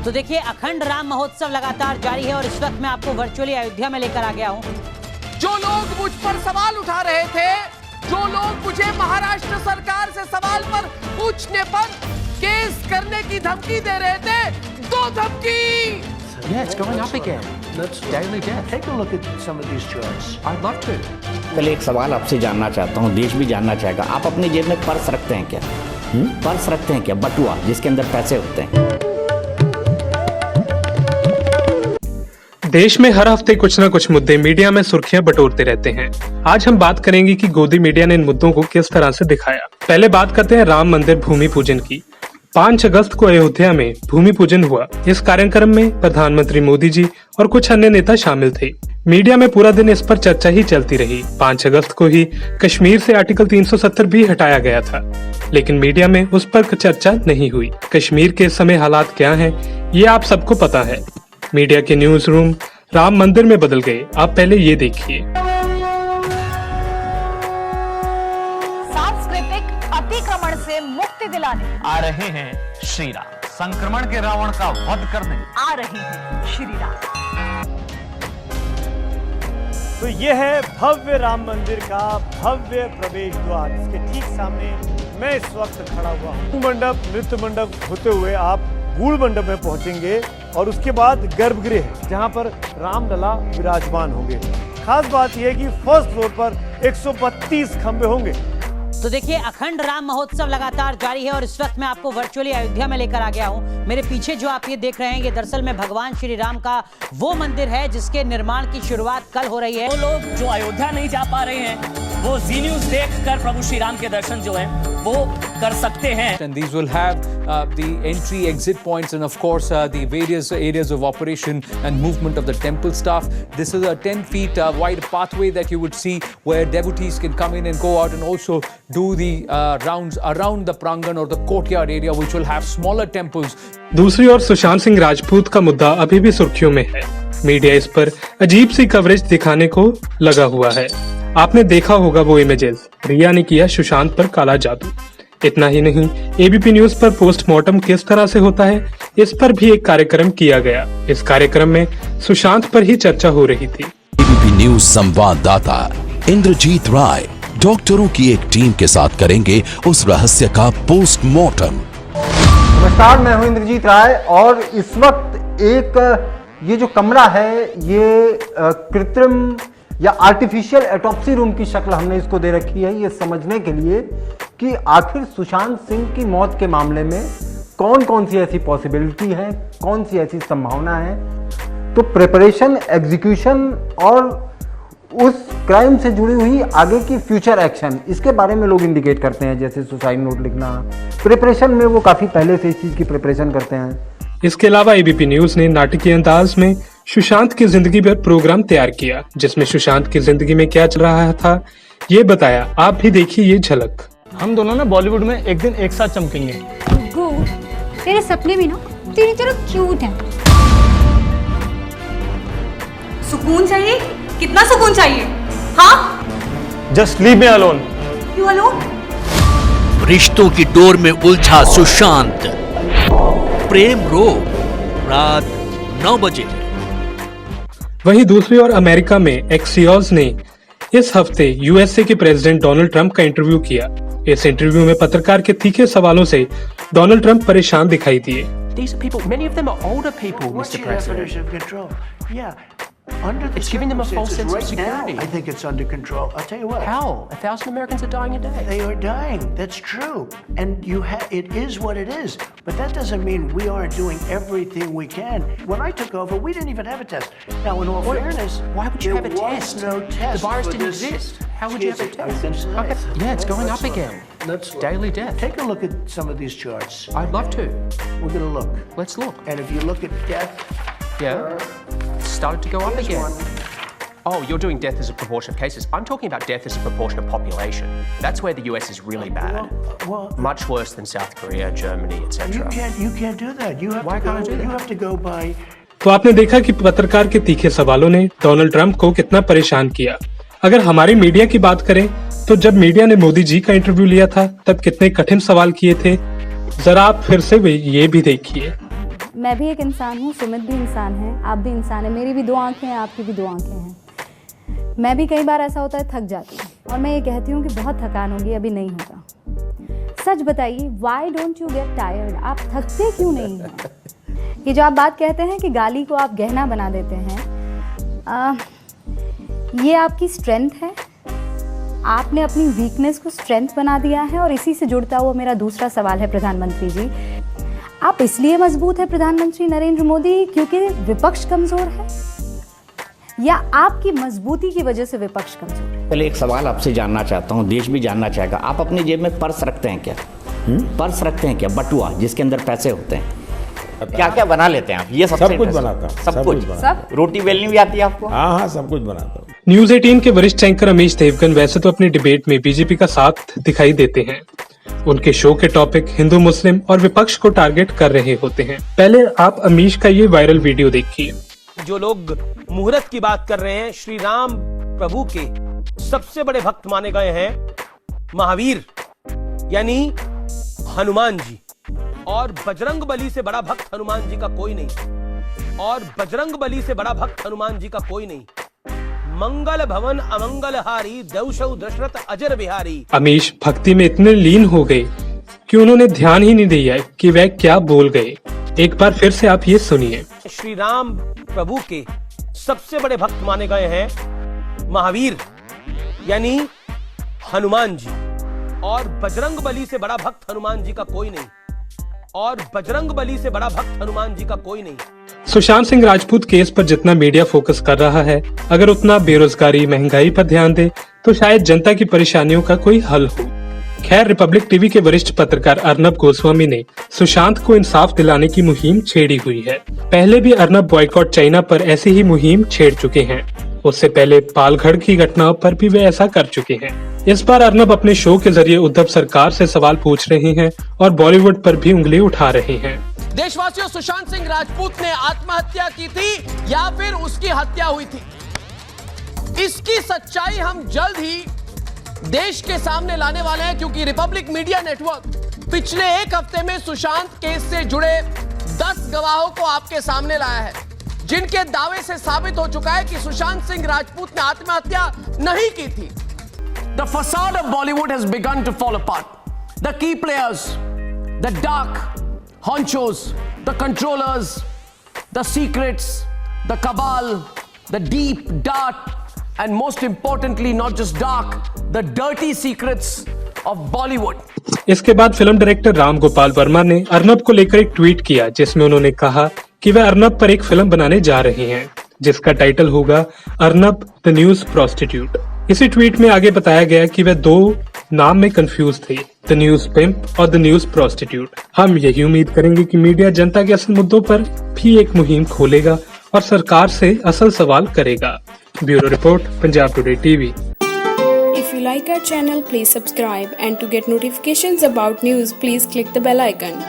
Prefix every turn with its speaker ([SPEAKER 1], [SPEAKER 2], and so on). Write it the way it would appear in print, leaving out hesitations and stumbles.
[SPEAKER 1] तो देखिए, अखंड राम महोत्सव लगातार जारी है और इस वक्त मैं आपको वर्चुअली अयोध्या में लेकर आ गया हूं।
[SPEAKER 2] जो लोग मुझ पर सवाल उठा रहे थे, जो लोग मुझे महाराष्ट्र सरकार से सवाल पर पूछने पर केस करने की धमकी दे रहे थे, दो धमकी।
[SPEAKER 3] Yeah, it's going up again. That's daily death. Take a look at some of these charts. I'd love to.
[SPEAKER 4] कल एक सवाल आपसे जानना चाहता हूँ, देश भी जानना चाहेगा। आप अपनी जेब में पर्स रखते हैं क्या? पर्स रखते हैं क्या? बटुआ जिसके अंदर पैसे होते हैं।
[SPEAKER 5] देश में हर हफ्ते कुछ न कुछ मुद्दे मीडिया में सुर्खियां बटोरते रहते हैं। आज हम बात करेंगे कि गोदी मीडिया ने इन मुद्दों को किस तरह से दिखाया। पहले बात करते हैं राम मंदिर भूमि पूजन की। 5 अगस्त को अयोध्या में भूमि पूजन हुआ। इस कार्यक्रम में प्रधानमंत्री मोदी जी और कुछ अन्य नेता शामिल थे। मीडिया में पूरा दिन इस पर चर्चा ही चलती रही। 5 अगस्त को ही कश्मीर से आर्टिकल 370 भी हटाया गया था, लेकिन मीडिया में उस पर चर्चा नहीं हुई। कश्मीर के इस समय हालात क्या हैं, ये आप सबको पता है। मीडिया के न्यूज रूम राम मंदिर में बदल गए। आप पहले ये देखिए।
[SPEAKER 6] सांस्कृतिक अतिक्रमण से मुक्ति दिलाने
[SPEAKER 7] आ रहे हैं श्री राम, संक्रमण के रावण का वध करने
[SPEAKER 6] आ रहे हैं श्री राम।
[SPEAKER 8] तो ये है भव्य राम मंदिर का भव्य प्रवेश द्वार। इसके ठीक सामने मैं इस वक्त खड़ा हुआ हूँ। मंडप, नृत्य मंडप होते हुए आप गूढ़ मंडप में पहुंचेंगे और उसके बाद गर्भगृह, जहां पर रामलला विराजमान होंगे। खास बात यह है कि फर्स्ट फ्लोर पर 132 खंबे होंगे।
[SPEAKER 1] तो देखिए, अखंड राम महोत्सव लगातार जारी है और इस वक्त मैं आपको वर्चुअली अयोध्या में लेकर आ गया हूं। मेरे पीछे जो आप ये देख रहे हैं, ये दरअसल में भगवान श्री राम का वो मंदिर है जिसके निर्माण की शुरुआत कल हो रही है।
[SPEAKER 9] वो लोग जो अयोध्या नहीं जा पा रहे हैं, वो जी न्यूज देखकर प्रभु श्री राम के दर्शन जो हैं वो कर सकते हैं।
[SPEAKER 10] And these will have the entry exit points and of course the various areas of operation and movement of the temple staff. This is a 10 feet wide pathway that you would see where devotees can come in and go out and also do the rounds around the prangan or the courtyard area, which will have smaller temples.
[SPEAKER 5] दूसरी ओर सुशांत सिंह राजपूत का मुद्दा अभी भी सुर्खियों में है। Media इस पर अजीब सी कवरेज दिखाने को लगा हुआ है। आपने देखा होगा वो इमेजेस। रिया ने किया सुशांत पर काला जादू। इतना ही नहीं, एबीपी न्यूज पर पोस्टमार्टम किस तरह से होता है, इस पर भी एक कार्यक्रम किया गया। इस कार्यक्रम में सुशांत पर ही चर्चा हो रही थी।
[SPEAKER 11] एबीपी न्यूज संवाददाता इंद्रजीत राय डॉक्टरों की एक टीम के साथ करेंगे उस रहस्य का पोस्टमार्टम।
[SPEAKER 12] नमस्कार, मैं हूं इंद्रजीत राय और इस वक्त ये जो कमरा है ये कृत्रिम या आर्टिफिशियल ऑटोप्सी रूम की शक्ल हमने इसको दे रखी है, ये समझने के लिए कि आखिर सुशांत सिंह की मौत के मामले में कौन कौन सी ऐसी पॉसिबिलिटी है, कौन सी ऐसी संभावना है। तो प्रिपरेशन, एग्जीक्यूशन और उस क्राइम से जुड़ी हुई आगे की फ्यूचर एक्शन, इसके बारे में लोग इंडिकेट करते हैं, जैसे सुसाइड नोट लिखना। प्रिपरेशन में वो काफ़ी पहले से इस चीज़ की प्रिपरेशन करते हैं।
[SPEAKER 5] इसके अलावा एबीपी न्यूज ने नाटकीय अंदाज में सुशांत की जिंदगी पर प्रोग्राम तैयार किया, जिसमें सुशांत की जिंदगी में क्या चल रहा था ये बताया। आप भी देखिए ये झलक।
[SPEAKER 8] हम दोनों ना बॉलीवुड में एक दिन एक साथ चमकेंगे।
[SPEAKER 13] गुग्गू, तेरे सपने भी ना तेरी तरह क्यूट है।
[SPEAKER 6] सुकून चाहिए? कितना सुकून चाहिए? हाँ?
[SPEAKER 8] Just leave me alone.
[SPEAKER 6] क्यों अलोन?
[SPEAKER 14] रिश्तों की डोर में उलझा सुशांत, प्रेम रोग, रात 9 बजे।
[SPEAKER 5] वहीं दूसरी ओर अमेरिका में एक्सियोस ने इस हफ्ते यूएसए के प्रेसिडेंट डोनाल्ड ट्रंप का इंटरव्यू किया। इस इंटरव्यू में पत्रकार के तीखे सवालों से डोनाल्ड ट्रंप परेशान दिखाई दिए।
[SPEAKER 3] These are people, many of them are older people, Mr. President. It's giving them a false sense of security.
[SPEAKER 15] I think it's under control. I'll tell you what.
[SPEAKER 3] How? 1,000 Americans are dying a day.
[SPEAKER 15] They are dying. That's true. And it is what it is. But that doesn't mean we aren't doing everything we can. When I took over, we didn't even have a test. Now, in all fairness,
[SPEAKER 3] why would you have a test?
[SPEAKER 15] No test.
[SPEAKER 3] The virus didn't exist. How would you have a test? Okay. Yeah, it's going up again.
[SPEAKER 15] Let's look.
[SPEAKER 3] Daily death.
[SPEAKER 15] Take a look at some of these charts.
[SPEAKER 3] I'd love to.
[SPEAKER 15] We're going to look.
[SPEAKER 3] Let's look.
[SPEAKER 15] And if you look at death,
[SPEAKER 3] it's started to go up again. Oh, you're doing death as a proportion of cases. I'm talking about death as a proportion of population. That's where the US is really bad. Much worse than South Korea, Germany, etc.
[SPEAKER 15] You can't do that.
[SPEAKER 3] Why can't I do that?
[SPEAKER 15] You have to go by.
[SPEAKER 5] तो आपने देखा कि पत्रकार के तीखे सवालों ने Donald Trump को कितना परेशान किया। अगर हमारी मीडिया की बात करें तो जब मीडिया ने मोदी जी का इंटरव्यू लिया था तब कितने कठिन सवाल किए थे, जरा आप फिर से ये भी देखिए।
[SPEAKER 16] मैं भी एक इंसान हूँ, सुमित भी इंसान है, आप भी इंसान है, मेरी भी 2 आंखें हैं, आपकी भी 2 आंखें हैं। मैं भी कई बार ऐसा होता है थक जाती हूँ और मैं ये कहती हूँ कि बहुत थकान होगी, अभी नहीं होगा। सच बताइए, why don't you get tired? आप थकते क्यों नहीं हैं? ये जो आप बात कहते हैं कि गाली को आप गहना बना देते हैं, ये आपकी स्ट्रेंथ है। आपने अपनी वीकनेस को स्ट्रेंथ बना दिया है। और इसी से जुड़ता हुआ मेरा दूसरा सवाल है प्रधानमंत्री जी, आप इसलिए मजबूत है प्रधानमंत्री नरेंद्र मोदी क्योंकि विपक्ष कमजोर है, या आपकी मजबूती की वजह से विपक्ष कमजोर है?
[SPEAKER 4] पहले एक सवाल आपसे जानना चाहता हूँ, देश भी जानना चाहेगा, आप अपनी जेब में पर्स रखते हैं क्या? पर्स रखते हैं क्या? बटुआ जिसके अंदर पैसे होते हैं, क्या क्या बना लेते हैं आप? ये
[SPEAKER 17] सब कुछ बनाता हूँ,
[SPEAKER 4] सब कुछ सब रोटी बेलनी भी आती है आपको?
[SPEAKER 17] हाँ, सब कुछ बनाता हूँ।
[SPEAKER 5] न्यूज 18 के वरिष्ठ एंकर अमीश देवगन वैसे तो अपनी डिबेट में बीजेपी का साथ दिखाई देते हैं। उनके शो के टॉपिक हिंदू मुस्लिम और विपक्ष को टारगेट कर रहे होते हैं। पहले आप अमीश का ये वायरल वीडियो देखिए।
[SPEAKER 18] जो लोग मुहूर्त की बात कर रहे हैं, श्री राम प्रभु के सबसे बड़े भक्त माने गए हैं महावीर यानी हनुमान जी, और बजरंग बली से बड़ा भक्त हनुमान जी का कोई नहीं, और बजरंग बली से बड़ा भक्त हनुमान जी का कोई नहीं। मंगल भवन अमंगल हारी, दौशौ दशरथ अजर बिहारी।
[SPEAKER 5] अमीश भक्ति में इतने लीन हो गए कि उन्होंने ध्यान ही नहीं दिया कि वह क्या बोल गए। एक बार फिर से आप ये सुनिए।
[SPEAKER 18] श्री राम प्रभु के सबसे बड़े भक्त माने गए हैं महावीर यानी हनुमान जी, और बजरंग बली से बड़ा भक्त हनुमान जी का कोई नहीं, और बजरंग बली से बड़ा भक्त हनुमान जी का कोई नहीं।
[SPEAKER 5] सुशांत सिंह राजपूत केस पर जितना मीडिया फोकस कर रहा है, अगर उतना बेरोजगारी महंगाई पर ध्यान दे तो शायद जनता की परेशानियों का कोई हल हो। खैर, रिपब्लिक टीवी के वरिष्ठ पत्रकार अर्नब गोस्वामी ने सुशांत को इंसाफ दिलाने की मुहिम छेड़ी हुई है। पहले भी अर्नब बॉयकॉट चाइना पर ऐसी ही मुहिम छेड़ चुके हैं। उससे पहले पालघर की घटनाओं पर भी वे ऐसा कर चुके हैं। इस बार अर्नब अपने शो के जरिए उद्धव सरकार से सवाल पूछ रहे हैं और बॉलीवुड पर भी उंगली उठा रहे हैं।
[SPEAKER 2] देशवासियों, सुशांत सिंह राजपूत ने आत्महत्या की थी या फिर उसकी हत्या हुई थी, इसकी सच्चाई हम जल्द ही देश के सामने लाने वाले हैं, क्योंकि रिपब्लिक मीडिया नेटवर्क पिछले 1 हफ्ते में सुशांत केस से जुड़े 10 गवाहों को आपके सामने लाया है, जिनके दावे से साबित हो चुका है कि सुशांत सिंह राजपूत ने आत्महत्या नहीं की थी। The facade of Bollywood has begun to fall apart. The key players, the dark honchos, the controllers, the secrets, the cabal, the deep, dark, and most importantly, not just dark, the dirty secrets of Bollywood.
[SPEAKER 5] इसके बाद film director Ram Gopal Verma ने अर्नब को लेकर एक tweet किया, जिसमें उन्होंने कहा कि वह अर्नब पर एक फिल्म बनाने जा रहे हैं, जिसका टाइटल होगा अर्नब द न्यूज प्रोस्टिट्यूट। इसी ट्वीट में आगे बताया गया कि वह 2 नाम में कंफ्यूज थे, द न्यूज पिम्प और द न्यूज प्रोस्टिट्यूट। हम यही उम्मीद करेंगे कि मीडिया जनता के असल मुद्दों पर भी एक मुहिम खोलेगा और सरकार से असल सवाल करेगा। Bureau report, Punjab today TV.
[SPEAKER 19] If you like our channel, please subscribe, and to get notifications about news, please click the bell icon.